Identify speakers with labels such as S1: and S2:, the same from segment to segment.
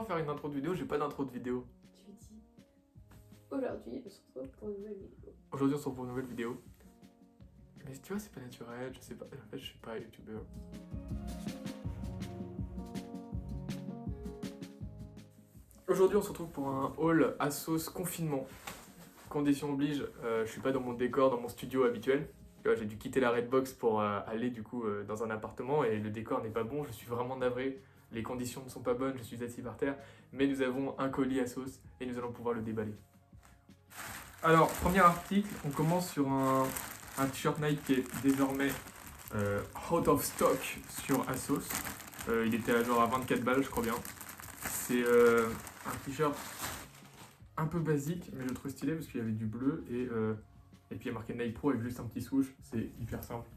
S1: Faire une intro de vidéo, j'ai pas d'intro de vidéo.
S2: Tu dis aujourd'hui on se retrouve pour une nouvelle vidéo.
S1: Aujourd'hui on se retrouve pour une nouvelle vidéo. Mais tu vois c'est pas naturel, je sais pas, en fait je suis pas youtubeur. Aujourd'hui on se retrouve pour un haul Asos confinement. Condition oblige, je suis pas dans mon décor, dans mon studio habituel. Tu vois, j'ai dû quitter la Redbox pour aller du coup dans un appartement et le décor n'est pas bon, je suis vraiment navré. Les conditions ne sont pas bonnes, je suis assis par terre, mais nous avons un colis Asos et nous allons pouvoir le déballer. Alors, premier article, on commence sur un t-shirt Nike qui est désormais out of stock sur Asos. Il était à genre à 24 balles, je crois bien. C'est un t-shirt un peu basique, mais je le trouve stylé parce qu'il y avait du bleu et puis il y a marqué Nike Pro avec juste un petit swoosh. C'est hyper simple.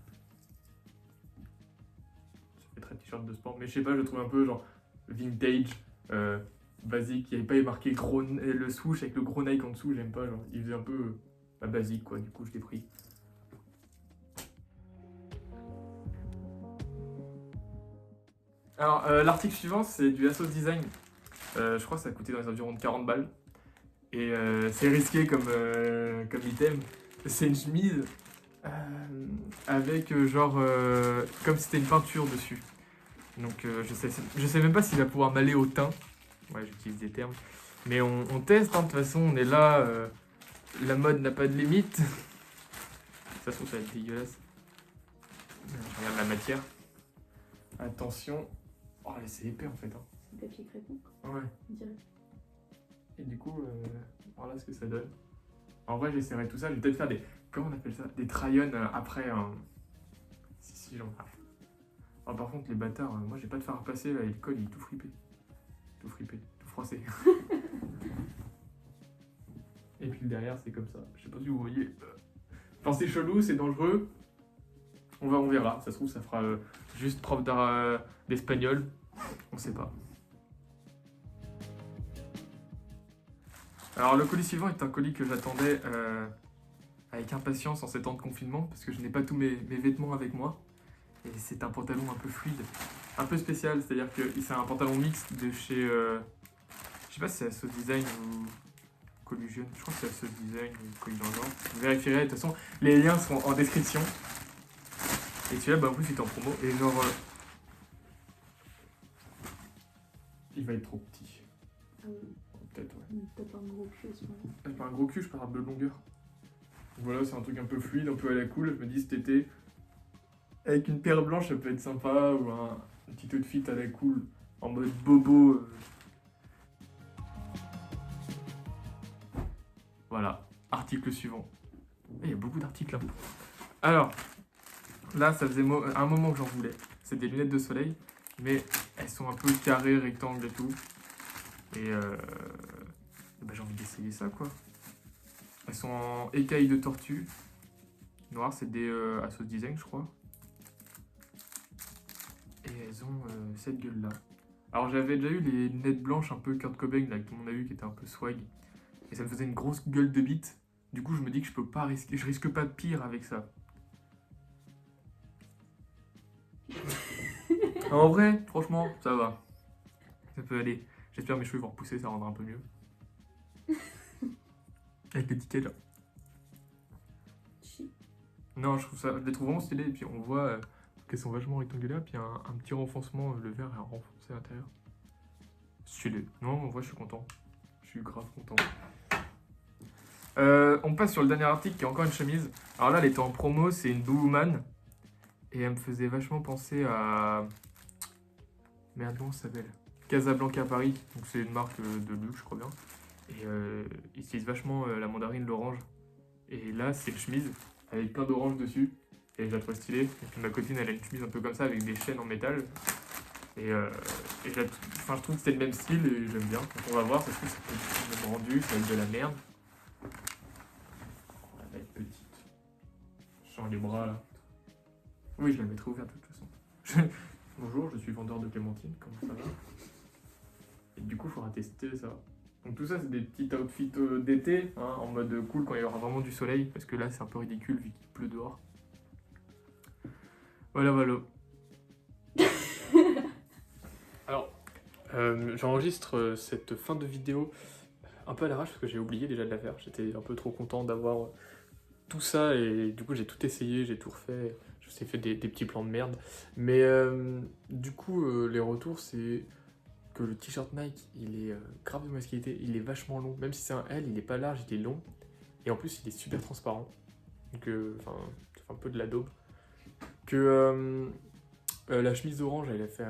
S1: Ça fait très t-shirt de sport, mais je sais pas, je le trouve un peu genre vintage, basique. Il n'y avait pas marqué gros, le swoosh avec le gros Nike en dessous, j'aime pas. Genre, il faisait un peu basique quoi, du coup je l'ai pris. Alors l'article suivant c'est du Asos Design. Je crois que ça a coûté dans les environs de 40 balles. Et c'est risqué comme item. C'est une chemise avec genre comme si c'était une peinture dessus. Donc je sais même pas s'il va pouvoir m'aller au teint. Ouais, j'utilise des termes. Mais on teste, hein, de toute façon, on est là. La mode n'a pas de limite. De toute façon, ça va être dégueulasse. Je regarde la matière. Attention. Oh, c'est épais en fait. Hein.
S2: C'est papier crépon,
S1: Ouais.
S2: on dirait.
S1: Et du coup, voilà ce que ça donne. En vrai, j'essaierai tout ça. Je vais peut-être faire des. Comment on appelle ça? Des try-on après. Si, j'en parle. Alors, par contre, les bâtards, moi j'ai pas de fer à passer là. Et le col il est tout frippé. Tout frippé. Tout froissé. Et puis le derrière, c'est comme ça. Je sais pas si vous voyez. Enfin, c'est chelou, c'est dangereux. On verra. Ça se trouve, ça fera juste prof d'espagnol. On sait pas. Alors le colis suivant est un colis que j'attendais avec impatience en ces temps de confinement parce que je n'ai pas tous mes vêtements avec moi. Et c'est un pantalon un peu fluide, un peu spécial, c'est-à-dire que c'est un pantalon mixte de chez... je sais pas si c'est Asos Design ou Collusion, je crois que c'est Asos Design ou Collusion. Vous vérifierez, de toute façon les liens seront en description. Et celui-là, bah, en plus il est en promo et genre... il va être trop petit.
S2: Ah oui.
S1: Peut-être, ouais.
S2: T'as pas un gros cul à ce moment-là.
S1: J'ai pas un gros cul, je parle de longueur. Donc voilà, c'est un truc un peu fluide, un peu à la cool. Je me dis cet été, avec une paire blanche, ça peut être sympa, ou un petit outfit à la cool, en mode bobo. Voilà, article suivant. Il y a beaucoup d'articles. Hein. Alors, là, ça faisait un moment que j'en voulais. C'est des lunettes de soleil, mais elles sont un peu carrées, rectangles et tout. Et bah, j'ai envie d'essayer ça, quoi. Elles sont en écailles de tortue. Noir, c'est des Asos Design, je crois. Et elles ont cette gueule-là. Alors, j'avais déjà eu les lunettes blanches un peu Kurt Cobain, là, que tout le monde a vu, qui étaient un peu swag. Et ça me faisait une grosse gueule de bite. Du coup, je me dis que je peux pas risquer, je risque pas de pire avec ça. En vrai, franchement, ça va. Ça peut aller. J'espère mes cheveux vont repousser, ça rendra un peu mieux. Avec l'étiquette là. Non, je les trouve vraiment stylés. Et puis on voit qu'elles sont vachement rectangulaires. Puis un petit renfoncement, le verre est renfoncé à l'intérieur. Stylé. Non, en vrai, je suis content. Je suis grave content. On passe sur le dernier article qui est encore une chemise. Alors là, elle était en promo, c'est une Blue Woman. Et elle me faisait vachement penser à. Merde, comment ça s'appelle? Casablanca Paris. Donc c'est une marque de luxe, je crois bien. Et ils utilisent vachement la mandarine, l'orange. Et là, c'est une chemise avec plein d'orange dessus. Et je la trouve stylée. Et puis ma copine, elle a une chemise un peu comme ça avec des chaînes en métal. Et je trouve que c'est le même style et j'aime bien. Donc on va voir, ça se trouve, ça peut être même rendu, ça va être de la merde. Elle va être petite. Je sens les bras là. Oui, je la mettrai ouverte de toute façon. Bonjour, je suis vendeur de clémentine, comment ça va? Et du coup, il faudra tester ça. Donc tout ça, c'est des petits outfits d'été, hein, en mode cool quand il y aura vraiment du soleil, parce que là, c'est un peu ridicule vu qu'il pleut dehors. Voilà, voilà. Alors, J'enregistre cette fin de vidéo un peu à l'arrache parce que j'ai oublié déjà de la faire. J'étais un peu trop content d'avoir tout ça et du coup j'ai tout essayé, j'ai tout refait. Je me suis fait des petits plans de merde. Mais du coup, les retours, c'est que le t-shirt Nike, il est grave de mauvaise qualité. Il est vachement long. Même si c'est un L, il est pas large, il est long. Et en plus, il est super transparent. Donc, enfin, ça fait un peu de la daube. Que la chemise orange, elle a fait,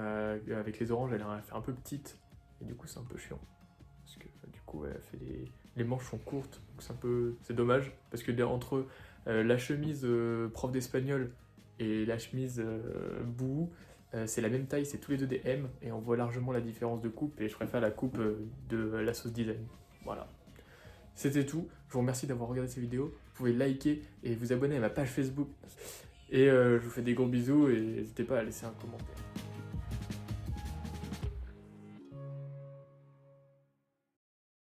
S1: avec les oranges, elle a fait un peu petite. Et du coup, c'est un peu chiant. Parce que du coup, elle fait les manches sont courtes. Donc, c'est dommage. Parce que entre la chemise prof d'espagnol et la chemise bouhou, c'est la même taille, c'est tous les deux des M. Et on voit largement la différence de coupe. Et je préfère la coupe de la sauce design. Voilà. C'était tout. Je vous remercie d'avoir regardé cette vidéo. Vous pouvez liker et vous abonner à ma page Facebook. Et je vous fais des gros bisous et n'hésitez pas à laisser un commentaire.